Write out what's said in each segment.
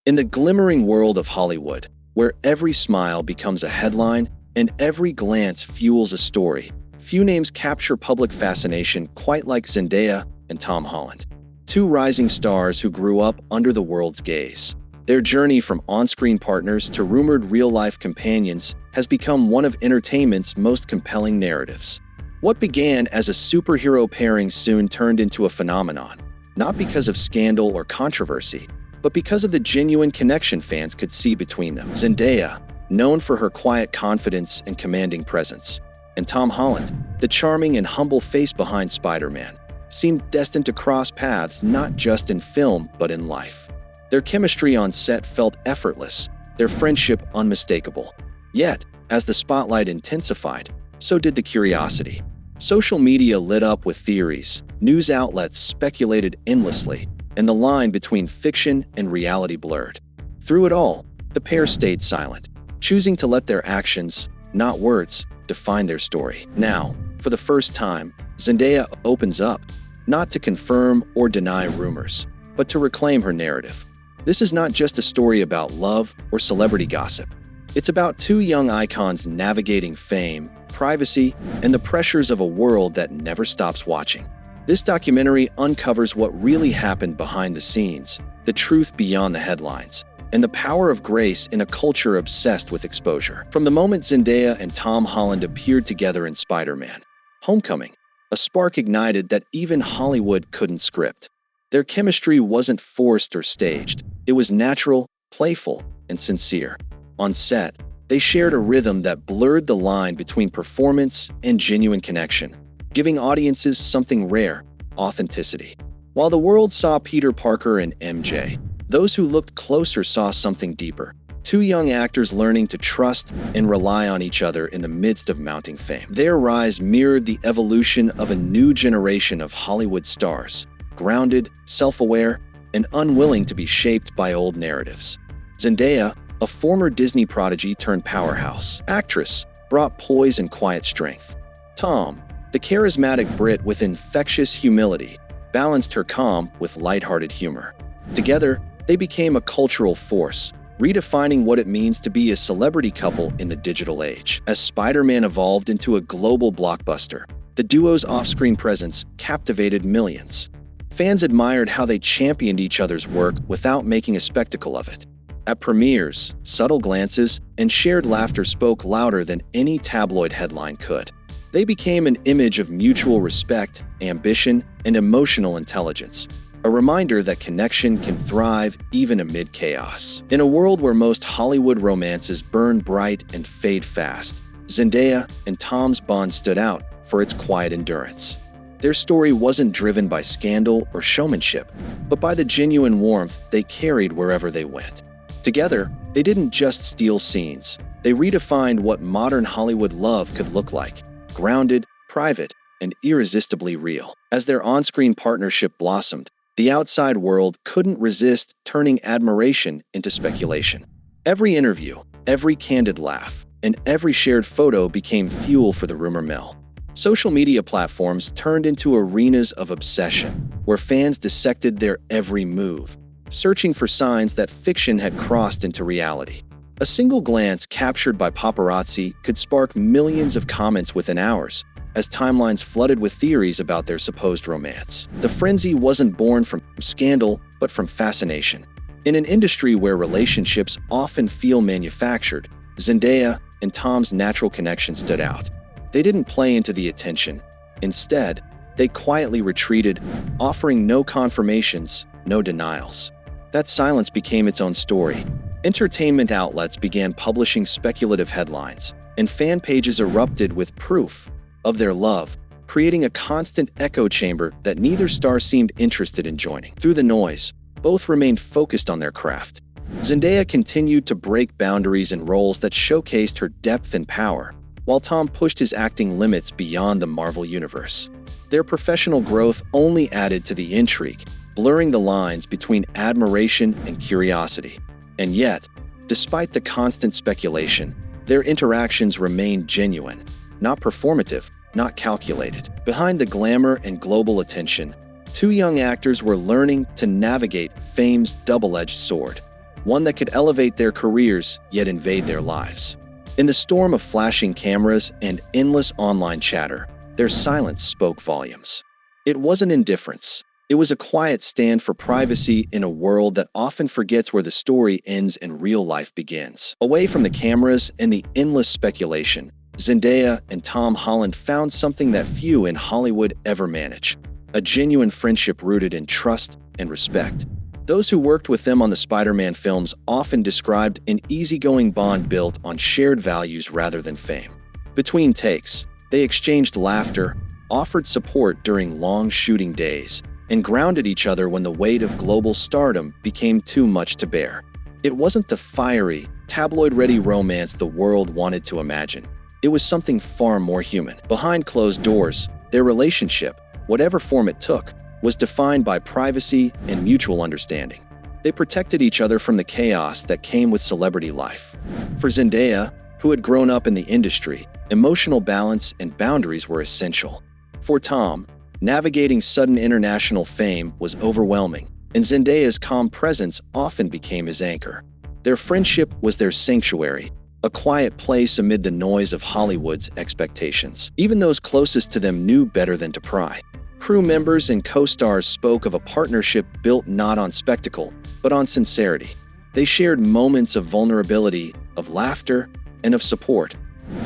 In the glimmering world of Hollywood, where every smile becomes a headline and every glance fuels a story, few names capture public fascination quite like Zendaya and Tom Holland, two rising stars who grew up under the world's gaze. Their journey from on-screen partners to rumored real-life companions has become one of entertainment's most compelling narratives. What began as a superhero pairing soon turned into a phenomenon, not because of scandal or controversy, but because of the genuine connection fans could see between them. Zendaya, known for her quiet confidence and commanding presence, and Tom Holland, the charming and humble face behind Spider-Man, seemed destined to cross paths not just in film but in life. Their chemistry on set felt effortless, their friendship unmistakable. Yet, as the spotlight intensified, so did the curiosity. Social media lit up with theories, news outlets speculated endlessly, and the line between fiction and reality blurred. Through it all, the pair stayed silent, choosing to let their actions, not words, define their story. Now, for the first time, Zendaya opens up, not to confirm or deny rumors, but to reclaim her narrative. This is not just a story about love or celebrity gossip. It's about two young icons navigating fame, privacy, and the pressures of a world that never stops watching. This documentary uncovers what really happened behind the scenes, the truth beyond the headlines, and the power of grace in a culture obsessed with exposure. From the moment Zendaya and Tom Holland appeared together in Spider-Man: Homecoming, a spark ignited that even Hollywood couldn't script. Their chemistry wasn't forced or staged. It was natural, playful, and sincere. On set, they shared a rhythm that blurred the line between performance and genuine connection, giving audiences something rare: authenticity. While the world saw Peter Parker and MJ, those who looked closer saw something deeper: two young actors learning to trust and rely on each other in the midst of mounting fame. Their rise mirrored the evolution of a new generation of Hollywood stars, grounded, self-aware, and unwilling to be shaped by old narratives. Zendaya, a former Disney prodigy turned powerhouse actress, brought poise and quiet strength. Tom, the charismatic Brit with infectious humility, balanced her calm with lighthearted humor. Together, they became a cultural force, redefining what it means to be a celebrity couple in the digital age. As Spider-Man evolved into a global blockbuster, the duo's off-screen presence captivated millions. Fans admired how they championed each other's work without making a spectacle of it. At premieres, subtle glances and shared laughter spoke louder than any tabloid headline could. They became an image of mutual respect, ambition, and emotional intelligence, a reminder that connection can thrive even amid chaos. In a world where most Hollywood romances burn bright and fade fast, Zendaya and Tom's bond stood out for its quiet endurance. Their story wasn't driven by scandal or showmanship, but by the genuine warmth they carried wherever they went. Together, they didn't just steal scenes, they redefined what modern Hollywood love could look like: grounded, private, and irresistibly real. As their on-screen partnership blossomed, the outside world couldn't resist turning admiration into speculation. Every interview, every candid laugh, and every shared photo became fuel for the rumor mill. Social media platforms turned into arenas of obsession, where fans dissected their every move, searching for signs that fiction had crossed into reality. A single glance captured by paparazzi could spark millions of comments within hours, as timelines flooded with theories about their supposed romance. The frenzy wasn't born from scandal, but from fascination. In an industry where relationships often feel manufactured, Zendaya and Tom's natural connection stood out. They didn't play into the attention. Instead, they quietly retreated, offering no confirmations, no denials. That silence became its own story. Entertainment outlets began publishing speculative headlines, and fan pages erupted with proof of their love, creating a constant echo chamber that neither star seemed interested in joining. Through the noise, both remained focused on their craft. Zendaya continued to break boundaries in roles that showcased her depth and power, while Tom pushed his acting limits beyond the Marvel Universe. Their professional growth only added to the intrigue, blurring the lines between admiration and curiosity. And yet, despite the constant speculation, their interactions remained genuine, not performative, not calculated. Behind the glamour and global attention, two young actors were learning to navigate fame's double-edged sword. one that could elevate their careers yet invade their lives. In the storm of flashing cameras and endless online chatter, their silence spoke volumes. It wasn't indifference. It was a quiet stand for privacy in a world that often forgets where the story ends and real life begins. Away from the cameras and the endless speculation, Zendaya and Tom Holland found something that few in Hollywood ever manage: a genuine friendship rooted in trust and respect. Those who worked with them on the Spider-Man films often described an easygoing bond built on shared values rather than fame. Between takes, they exchanged laughter, offered support during long shooting days, and grounded each other when the weight of global stardom became too much to bear. It wasn't the fiery, tabloid-ready romance the world wanted to imagine. It was something far more human. Behind closed doors, their relationship, whatever form it took, was defined by privacy and mutual understanding. They protected each other from the chaos that came with celebrity life. For Zendaya, who had grown up in the industry, emotional balance and boundaries were essential. For Tom, navigating sudden international fame was overwhelming, and Zendaya's calm presence often became his anchor. Their friendship was their sanctuary, a quiet place amid the noise of Hollywood's expectations. Even those closest to them knew better than to pry. Crew members and co-stars spoke of a partnership built not on spectacle, but on sincerity. They shared moments of vulnerability, of laughter, and of support,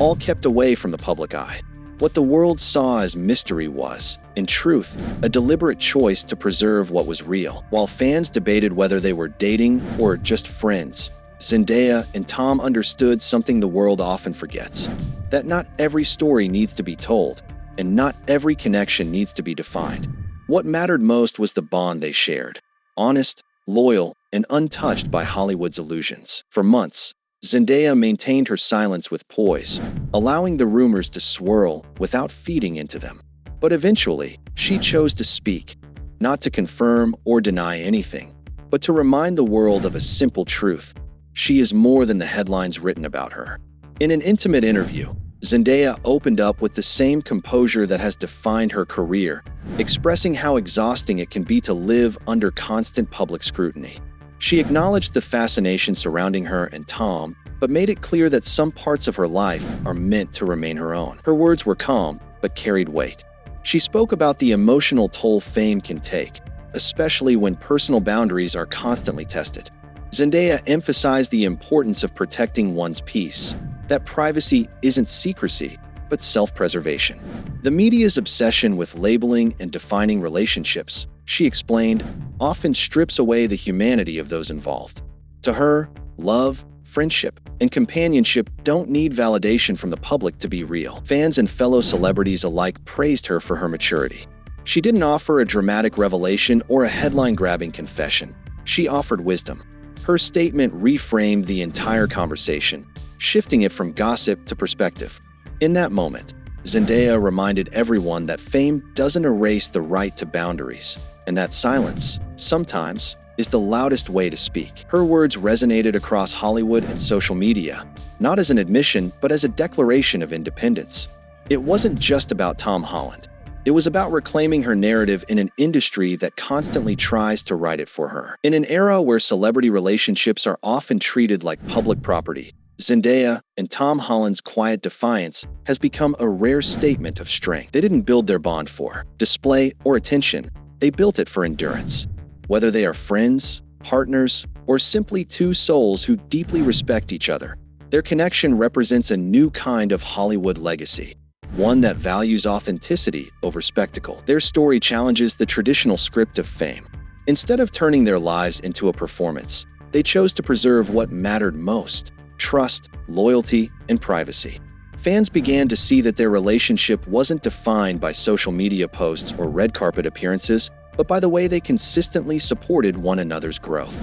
all kept away from the public eye. What the world saw as mystery was, in truth, a deliberate choice to preserve what was real. While fans debated whether they were dating or just friends, Zendaya and Tom understood something the world often forgets: that not every story needs to be told, and not every connection needs to be defined. What mattered most was the bond they shared: honest, loyal, and untouched by Hollywood's illusions. For months, Zendaya maintained her silence with poise, allowing the rumors to swirl without feeding into them. But eventually, she chose to speak, not to confirm or deny anything, but to remind the world of a simple truth: she is more than the headlines written about her. In an intimate interview, Zendaya opened up with the same composure that has defined her career, expressing how exhausting it can be to live under constant public scrutiny. She acknowledged the fascination surrounding her and Tom, but made it clear that some parts of her life are meant to remain her own. Her words were calm, but carried weight. She spoke about the emotional toll fame can take, especially when personal boundaries are constantly tested. Zendaya emphasized the importance of protecting one's peace, that privacy isn't secrecy, but self-preservation. The media's obsession with labeling and defining relationships, she explained, often strips away the humanity of those involved. To her, love, friendship, and companionship don't need validation from the public to be real. Fans and fellow celebrities alike praised her for her maturity. She didn't offer a dramatic revelation or a headline-grabbing confession. She offered wisdom. Her statement reframed the entire conversation, shifting it from gossip to perspective. In that moment, Zendaya reminded everyone that fame doesn't erase the right to boundaries, and that silence, sometimes, is the loudest way to speak. Her words resonated across Hollywood and social media, not as an admission, but as a declaration of independence. It wasn't just about Tom Holland. It was about reclaiming her narrative in an industry that constantly tries to write it for her. In an era where celebrity relationships are often treated like public property, Zendaya and Tom Holland's quiet defiance has become a rare statement of strength. They didn't build their bond for display or attention. They built it for endurance. Whether they are friends, partners, or simply two souls who deeply respect each other, their connection represents a new kind of Hollywood legacy, one that values authenticity over spectacle. Their story challenges the traditional script of fame. Instead of turning their lives into a performance, they chose to preserve what mattered most: trust, loyalty, and privacy. Fans began to see that their relationship wasn't defined by social media posts or red carpet appearances, but by the way they consistently supported one another's growth.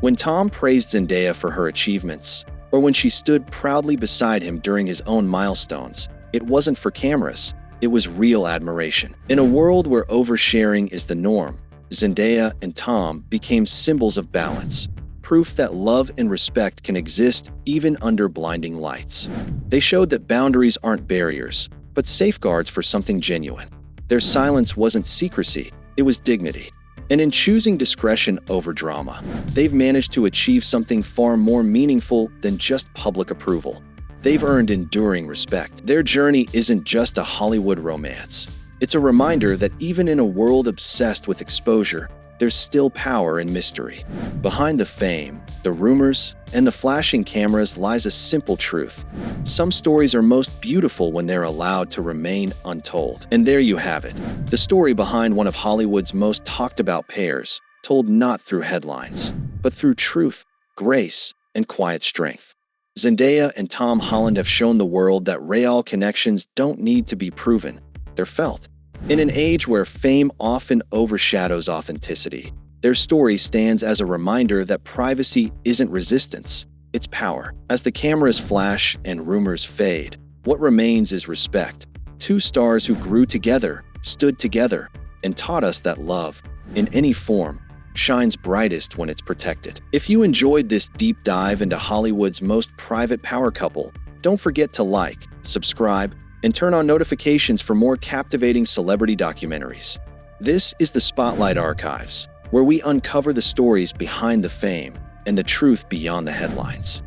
When Tom praised Zendaya for her achievements, or when she stood proudly beside him during his own milestones, it wasn't for cameras, it was real admiration. In a world where oversharing is the norm, Zendaya and Tom became symbols of balance, proof that love and respect can exist even under blinding lights. They showed that boundaries aren't barriers, but safeguards for something genuine. Their silence wasn't secrecy, it was dignity. And in choosing discretion over drama, they've managed to achieve something far more meaningful than just public approval. They've earned enduring respect. Their journey isn't just a Hollywood romance. It's a reminder that even in a world obsessed with exposure, there's still power in mystery. Behind the fame, the rumors, and the flashing cameras lies a simple truth. Some stories are most beautiful when they're allowed to remain untold. And there you have it, the story behind one of Hollywood's most talked about pairs, told not through headlines, but through truth, grace, and quiet strength. Zendaya and Tom Holland have shown the world that real connections don't need to be proven, they're felt. In an age where fame often overshadows authenticity, their story stands as a reminder that privacy isn't resistance, it's power. As the cameras flash and rumors fade, what remains is respect. Two stars who grew together, stood together, and taught us that love, in any form, shines brightest when it's protected. If you enjoyed this deep dive into Hollywood's most private power couple, don't forget to like, subscribe, and turn on notifications for more captivating celebrity documentaries. This is the Spotlight Archives, where we uncover the stories behind the fame and the truth beyond the headlines.